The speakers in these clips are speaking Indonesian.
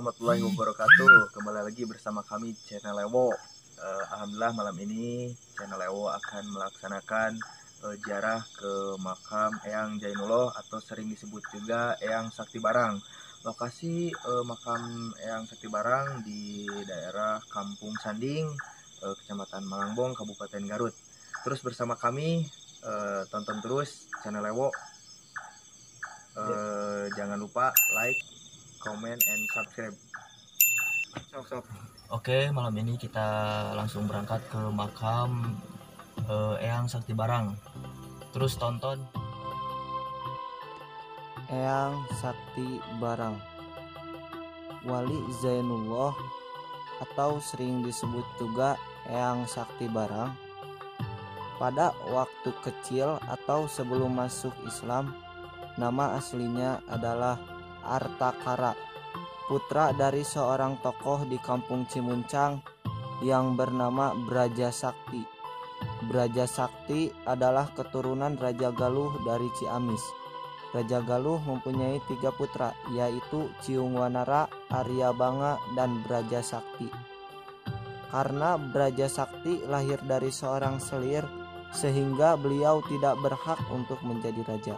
warahmatullahi wabarakatuh. Kembali lagi bersama kami channel Ewo. Alhamdulillah malam ini channel Ewo akan melaksanakan ziarah ke makam Eyang Jainullah atau sering disebut juga Eyang Sakti Barang. Lokasi makam Eyang Sakti Barang di daerah Kampung Sanding, Kecamatan Malangbong, Kabupaten Garut. Terus bersama kami, tonton terus channel Ewo. Jangan lupa like, comment, and subscribe. Oke, malam ini kita langsung berangkat ke makam Eyang Sakti Barang. Terus tonton Eyang Sakti Barang, Wali Zainullah atau sering disebut juga Eyang Sakti Barang. Pada waktu kecil atau sebelum masuk Islam, nama aslinya adalah Artakara, putra dari seorang tokoh di kampung Cimuncang yang bernama Braja Sakti. Braja Sakti adalah keturunan Raja Galuh dari Ciamis. Raja Galuh mempunyai 3 putra, yaitu Ciungwanara, Aryabanga, dan Braja Sakti. Karena Braja Sakti lahir dari seorang selir, sehingga beliau tidak berhak untuk menjadi raja.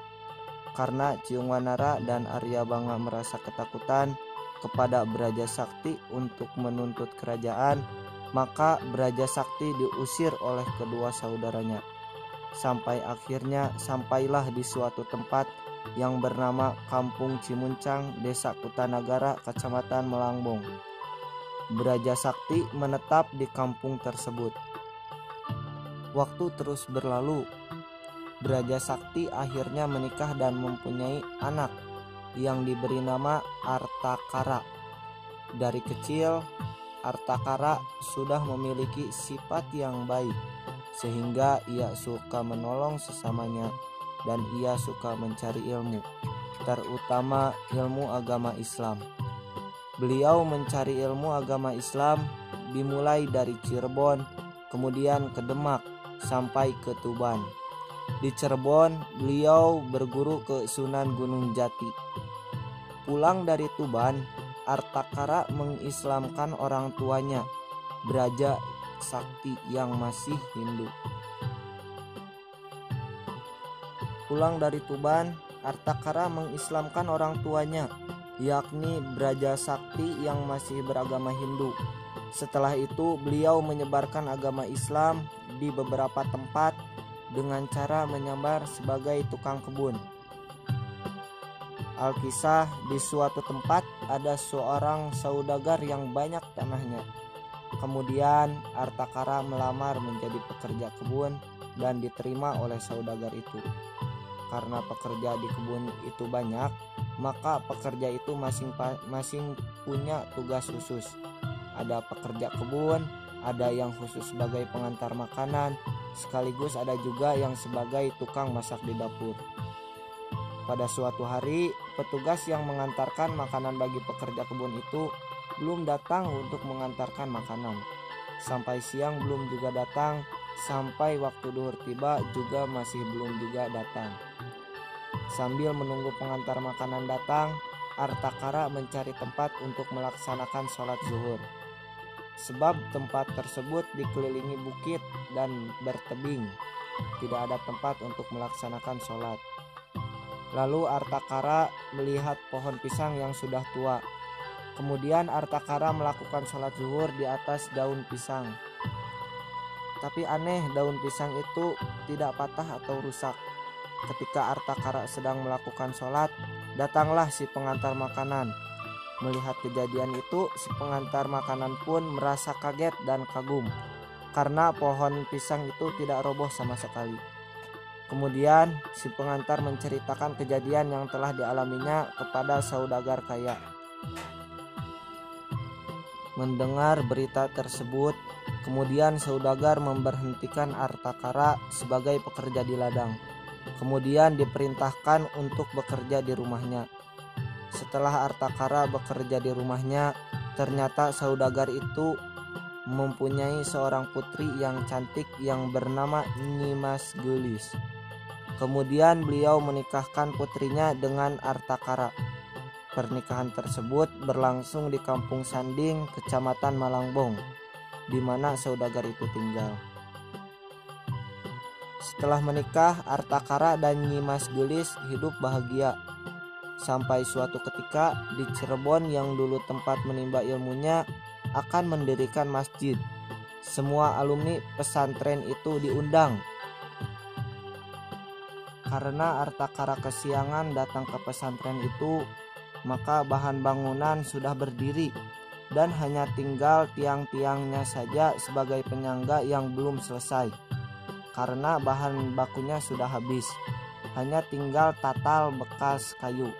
Karena Ciungwanara dan Aryabanga merasa ketakutan kepada Braja Sakti untuk menuntut kerajaan, maka Braja Sakti diusir oleh kedua saudaranya. Sampai akhirnya sampailah di suatu tempat yang bernama Kampung Cimuncang, Desa Kutanagara, Kecamatan Malangbong. Braja Sakti menetap di kampung tersebut. Waktu terus berlalu. Braja Sakti akhirnya menikah dan mempunyai anak yang diberi nama Artakara. Dari kecil, Artakara sudah memiliki sifat yang baik, sehingga ia suka menolong sesamanya dan ia suka mencari ilmu, terutama ilmu agama Islam. Beliau mencari ilmu agama Islam dimulai dari Cirebon, kemudian ke Demak, sampai ke Tuban. Di Cirebon, beliau berguru ke Sunan Gunung Jati. Pulang dari Tuban, Artakara mengislamkan orang tuanya, Braja Sakti yang masih Hindu. Pulang dari Tuban, Artakara mengislamkan orang tuanya, yakni Braja Sakti yang masih beragama Hindu. Setelah itu, beliau menyebarkan agama Islam di beberapa tempat dengan cara menyamar sebagai tukang kebun. Alkisah, di suatu tempat ada seorang saudagar yang banyak tanahnya. Kemudian Artakara melamar menjadi pekerja kebun dan diterima oleh saudagar itu. Karena pekerja di kebun itu banyak, maka pekerja itu masing-masing punya tugas khusus. Ada pekerja kebun, ada yang khusus sebagai pengantar makanan, sekaligus ada juga yang sebagai tukang masak di dapur. Pada suatu hari, petugas yang mengantarkan makanan bagi pekerja kebun itu belum datang untuk mengantarkan makanan. Sampai siang belum juga datang, sampai waktu duhur tiba juga masih belum juga datang. Sambil menunggu pengantar makanan datang, Artakara mencari tempat untuk melaksanakan sholat zuhur. Sebab tempat tersebut dikelilingi bukit dan bertebing, tidak ada tempat untuk melaksanakan sholat. Lalu Artakara melihat pohon pisang yang sudah tua. Kemudian Artakara melakukan sholat zuhur di atas daun pisang. Tapi aneh, daun pisang itu tidak patah atau rusak. Ketika Artakara sedang melakukan sholat, datanglah si pengantar makanan. Melihat kejadian itu, si pengantar makanan pun merasa kaget dan kagum karena pohon pisang itu tidak roboh sama sekali. Kemudian si pengantar menceritakan kejadian yang telah dialaminya kepada saudagar kaya. Mendengar berita tersebut, kemudian saudagar memberhentikan Artakara sebagai pekerja di ladang. Kemudian diperintahkan untuk bekerja di rumahnya. Setelah Artakara bekerja di rumahnya, ternyata saudagar itu mempunyai seorang putri yang cantik yang bernama Nyimas Gelis. Kemudian beliau menikahkan putrinya dengan Artakara. Pernikahan tersebut berlangsung di Kampung Sanding, Kecamatan Malangbong, di mana saudagar itu tinggal. Setelah menikah, Artakara dan Nyi Mas Gelis hidup bahagia. Sampai suatu ketika di Cirebon yang dulu tempat menimba ilmunya akan mendirikan masjid. Semua alumni pesantren itu diundang. Karena Artakara kesiangan datang ke pesantren itu, maka bahan bangunan sudah berdiri dan hanya tinggal tiang-tiangnya saja sebagai penyangga yang belum selesai. Karena bahan bakunya sudah habis, hanya tinggal tatal bekas kayu.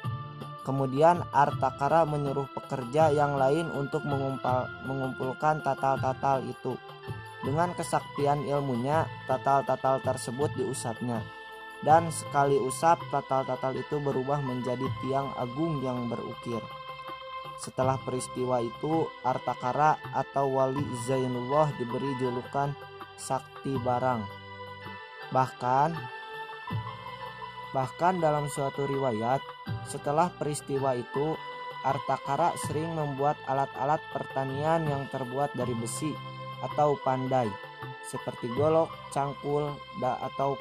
Kemudian Artakara menyuruh pekerja yang lain untuk mengumpulkan tatal-tatal itu. Dengan kesaktian ilmunya, tatal-tatal tersebut diusapnya. Dan sekali usap, tatal-tatal itu berubah menjadi tiang agung yang berukir. Setelah peristiwa itu, Artakara atau Wali Zainullah diberi julukan Sakti Barang. Bahkan dalam suatu riwayat, setelah peristiwa itu, Artakara sering membuat alat-alat pertanian yang terbuat dari besi atau pandai, seperti golok, cangkul, atau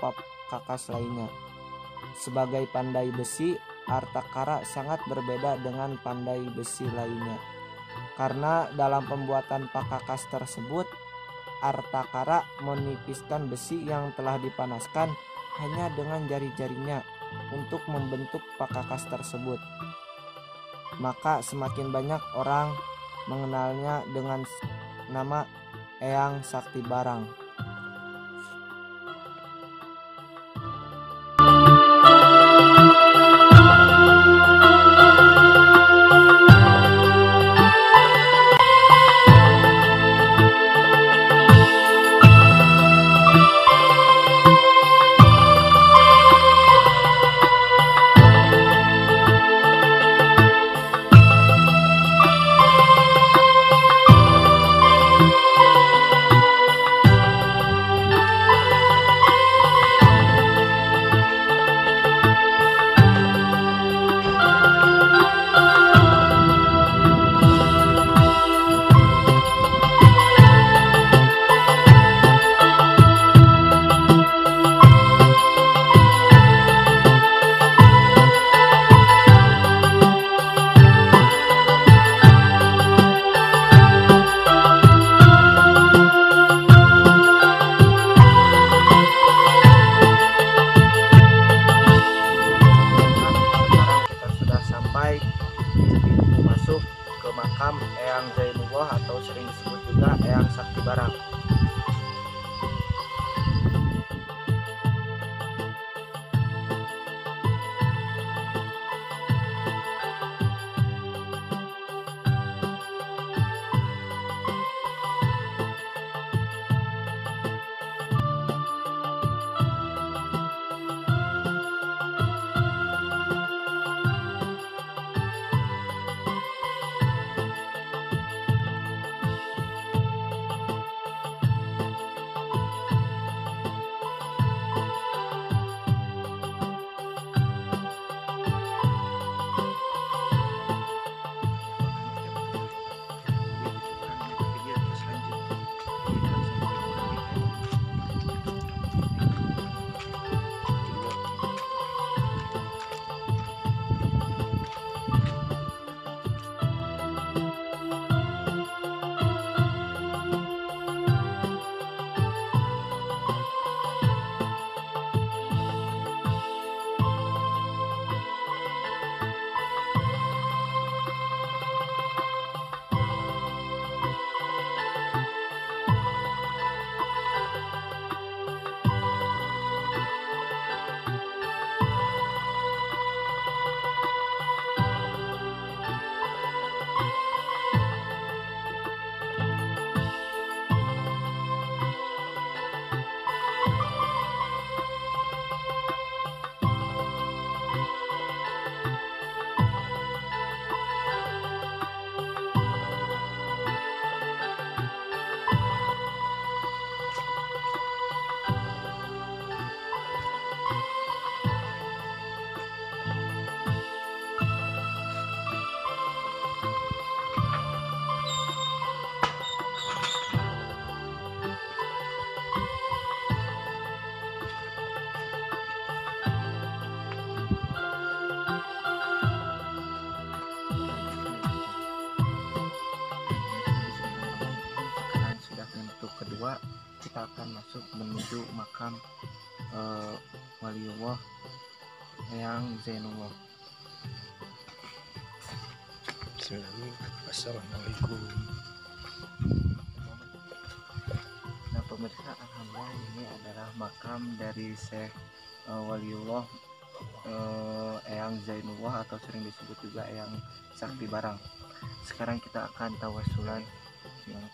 kakas lainnya. Sebagai pandai besi, Artakara sangat berbeda dengan pandai besi lainnya. Karena dalam pembuatan pakakas tersebut, Artakara menipiskan besi yang telah dipanaskan hanya dengan jari-jarinya untuk membentuk pakakas tersebut. Maka semakin banyak orang mengenalnya dengan nama Eyang Sakti Barang. Masuk ke makam Eyang Zainullah atau sering disebut juga Eyang Sakti Barang. kedua kita akan masuk menuju makam waliullah Eyang Zainullah. Assalamualaikum. Nah pemirsa, alhamdulillah ini adalah makam dari Syekh Waliullah Eyang Zainullah atau sering disebut juga Eyang Sakti Barang. Sekarang kita akan tawasulan yang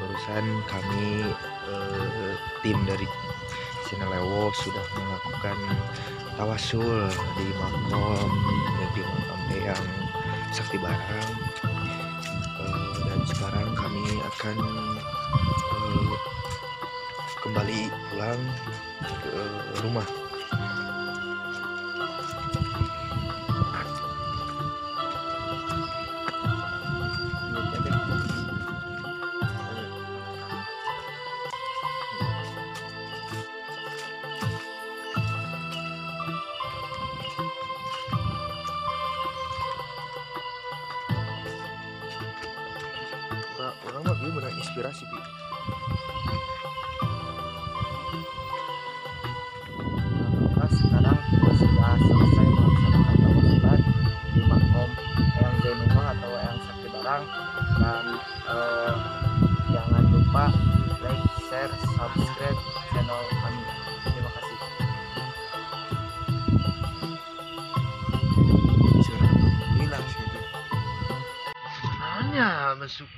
barusan kami tim dari channel Lewo sudah melakukan tawasul di makam Eyang Sakti Barang, dan sekarang kami akan kembali pulang ke rumah. Orang mah dia benar inspirasi Pi. Nah, sekarang kita sudah selesai melaksanakan tawasulan di makam Eyang Zainullah atau Eyang Sakti Barang, dan jangan lupa like, share, subscribe channel kami. Terima kasih. Hilang sih. Hanya masuk